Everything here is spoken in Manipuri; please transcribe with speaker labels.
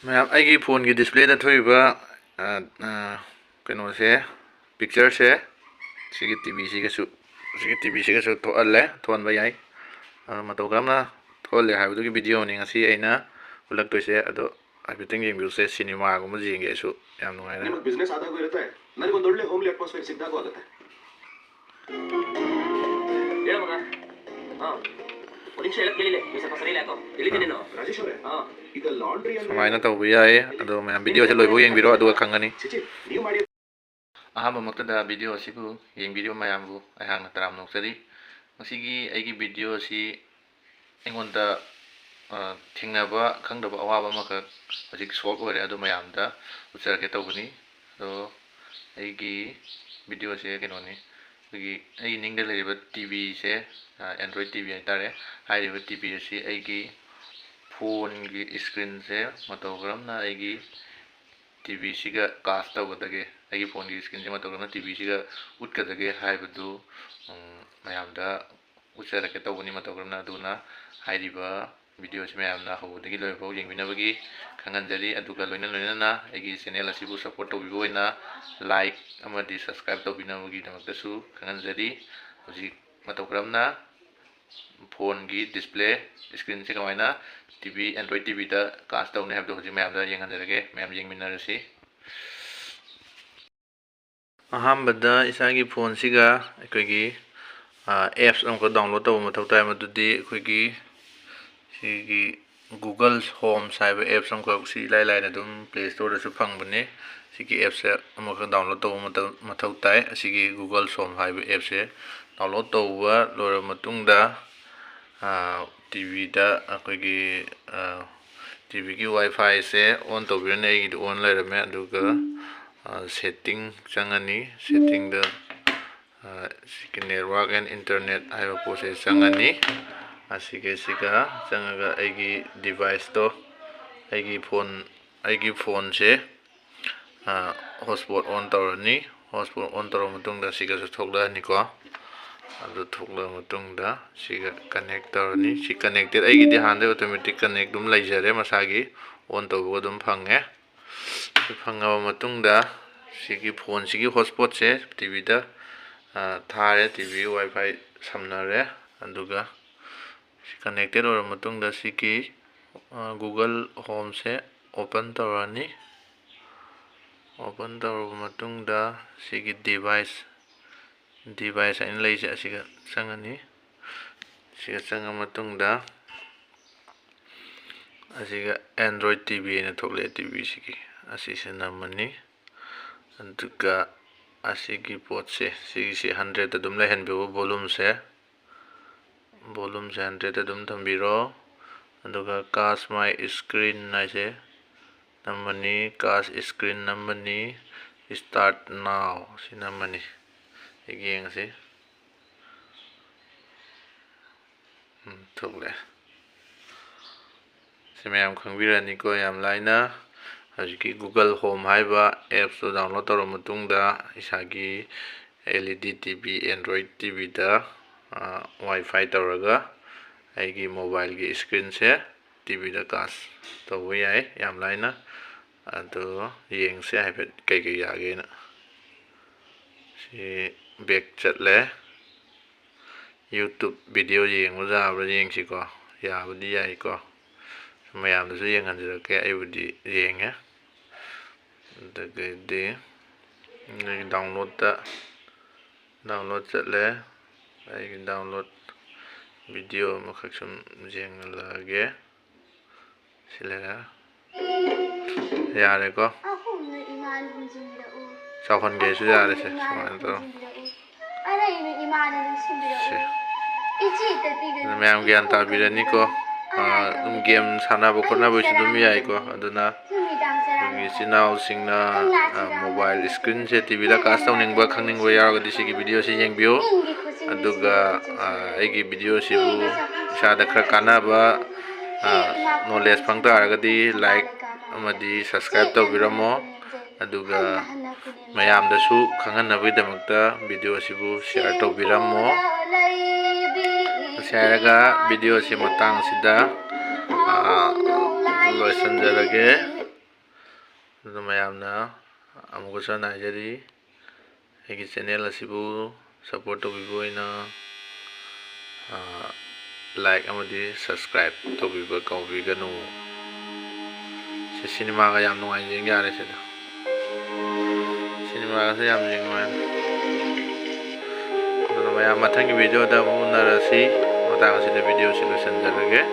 Speaker 1: मैम आई फोन की डिस्प्ले कनो से पिक्चर से टीवी से थोड़े थोड़े याई मतौ करना थोड़े है वीडियो नहीं अना उलक्तोसे अदो हाइफेटिंग येंबिऊ से सिनेमा गुम जेंगेसु याम नुंगाइना
Speaker 2: बिजनेस आधा कोई रहता है ನನಗೆ ಒಂದು ಒಳ್ಳೆ ಹೋಮ್ಲಿ ಅಟ್ಮಾಸ್ಫಿಯರ್ ಸಿಕ್ಕಿದಾಗ ಆಗುತ್ತೆ ಹೇಳ ಮಗ ಹಾ ಒಂದು ನಿಮಿಷ ಹೇಳಕ್ಕೆ ಕೇಳಿಲ್ಲ ನೀವು ಸ್ವಲ್ಪ ಸರಿ ಲಾಕೋ ಎಲ್ಲಿದ್ದೀನಿ ನಾನು ರಾಜೇಶ್ ಅವರೇ ಹಾ ಈಗ ಲಾಂಡ್ರಿ
Speaker 1: समायना तब याय अदो मैम वीडियो से लोइबो येंबिरो अदो खंगनी
Speaker 2: ನೀವು ಮಾಡಿ
Speaker 1: अहमद वीडियो सिबु येंबिरो मयामबु अहांग तराम नोक्सरी मसिगी आइगी वीडियो सि एंगोंदा थेंगनाबा खंगदबा अवाबा मख हजिक सॉल्व होरे अदो मयामदा उचरके तौबनी तो आइगी वीडियो से केनोनी आइगी आई निंगदे लेरिबा टीवी से एंड्रॉइड टीवी हाइतारे हाइरिबा टीवी से आइगी फोन की स्क्रीन से मतौ करमना आइगी टीवी सिगा कास्ट तौगदगे आइगी फोन की स्क्रीन से मतौ करमना टीवी सिगा उटकदगे हाइबदु मयामदा उचरके तौबनी मतौ करमना दुना हाइरिबा वीडियो से मैमना होबदगी लोइफाव येंबिनबगी खंगनजरी अदुगा लोइना लोइना आइगी चैनल असिबु सपोर्ट तौबिबोइना लाइक अमदी सब्सक्राइब तौबिनबगी दमकतसु खंगनजरी हजिक मतौ करमना फोन की डिस्प्ले स्क्रीन से कमायना टीवी एंड्रॉइड टीवी दा कास्ट तौने हाबदो हजिक मैमदा येंगनजरगे मैम येंमिनरसि अहमदा इसागी फोन सिगा अखोगी एप्स अमको डाउनलोड तौब मथौ ताय मदुदी अखोगी सिगी गूगल होम साइब एप्स अमको सि लाई लाइना दुम प्ले स्टोर दसु फंगबने सिगी एप्स अमको डाउनलोड तौब मथौ ताय सिगी गूगल होम हाइब एप्स से डाउनलोड तौब लोर मतुंगदा टीवी दा अखोगी टीवी की वाईफाई से ऑन तौबिरने आइगी ऑन लेरमे अदुगा सेटिंग चंगनी सेटिंग दा नेटवर्क एंड इंटरनेट हाइब पोसे चंगनी असिगे सिगा चंगा आइगी डिवाइस तो आइगी फोन से हॉटस्पॉट ऑन तौरनी हॉटस्पॉट ऑन तौर मतुंगदा सिगा थोकलानिको अदु थोकला मतुंगदा सिगा कनेक्ट तौरनी सि कनेक्टेड आइगी हांदे ऑटोमेटिक कनेक्ट दुम लाइजरे मसागी ऑन तौबो दुम फंगे फंगबा मतुंगदा सिगी फोन सिगी हॉटस्पॉट से टीवी दा थारे टीवी वाईफाई समनरे अदुगा कनेक्टेड और मतुंगदा सिगी गूगल होम से ओपन तौरनी ओपन तौर मतुंगदा सिगी डिवाइस इन लेजे असिगा चंगनी सिगा चंगा मतुंगदा असिगा एंड्रॉइड टीवी ने थोकले टीवी सिगी असिसे नमनी अदुगा असिगी पोट से सिगी से 100 अदुम लेहनबो वॉल्यूम से 100 अदुम थंबिरो अदुगा कास्ट माय स्क्रीन नाइसे नमनी कास्ट स्क्रीन नमनी स्टार्ट नाउ सि नमनी येंग से थोकले से मैम खंबिरानी को याम लाइना हजिकी गूगल होम हाइबा एप्स तो डाउनलोड तौर मतुंगदा इसागी एलईडी टीवी एंड्रॉइड टीवी दा वाईफाई तौरगा आइगी मोबाइल की स्क्रीन से टीवी दा कास्ट तौबो याय याम लाइना अदो येंग से हाइफेट कई यागेना सि बैक चले यूट्यूब वीडियो येंगो जाबा येंगसिको याबदी यायको मैमदसु येंगहनजरके आइबुदी येंगे दगदे डाउनलोड चले आइगी डाउनलोड वीडियो मखसुम जेंगलागे सिलेगा यारे को चाहन गेसु यारे से समान तो मैम ज्ञान ताबिरनी को गेम सानाबो खोनाबो दुम यायको अदुना चिनाव सिंगना मोबाइल स्क्रीन से टीवी दा कास्ट तौनिंगबा खंगनिंगबा यारगदि सिगी वीडियो से येंबियो अदुगा आइगी वीडियो सिबु इसादा खरा कानाबा नॉलेज फंगतारगदि लाइक अमदी सब्सक्राइब तौबिरमो अदुगा मयामदसु खंगनबगिदमक्ता वीडियो सिबु शेयर तौबिरमो शेयरगा वीडियो से मतंग सिदा लोइसनजरगे ꯑꯗꯨꯅ ꯃꯌꯥꯝꯅ ꯑꯃꯨꯛꯀꯁꯨ ꯍꯥꯏꯖꯔꯤ ꯑꯩꯒꯤ ꯆꯦꯅꯦꯜ ꯑꯁꯤꯕꯨ ꯁꯞꯄꯣꯔꯠ ꯇꯧꯕꯤꯕ ꯑꯣꯏꯅ ꯂꯥꯏꯛ ꯑꯃꯗꯤ ꯁꯕꯁꯀ꯭ꯔꯥꯏꯕ ꯇꯧꯕꯤꯕ ꯀꯥꯎꯕꯤꯒꯅꯨ ꯁꯤ ꯁꯤꯅꯦꯃꯥꯒ ꯌꯥꯝ ꯅꯨꯡꯉꯥꯏꯅ ꯌꯦꯡ ꯌꯥꯔꯦ ꯁꯤꯗ ꯁꯤꯅꯦꯃꯥꯒꯁꯨ ꯌꯥꯝ ꯌꯦꯡ ꯅꯨꯡꯉꯥꯏ ꯑꯗꯨꯅ ꯃꯌꯥꯝ ꯃꯊꯪꯒꯤ ꯚꯤꯗꯤꯑꯣꯗ ꯑꯃꯨꯛ ꯎꯅꯔꯁꯤ ꯃꯇꯥꯡ ꯑꯁꯤꯗ ꯚꯤꯗꯤꯑꯣꯁꯤ ꯂꯣꯏꯁꯤꯟꯖꯔꯒꯦ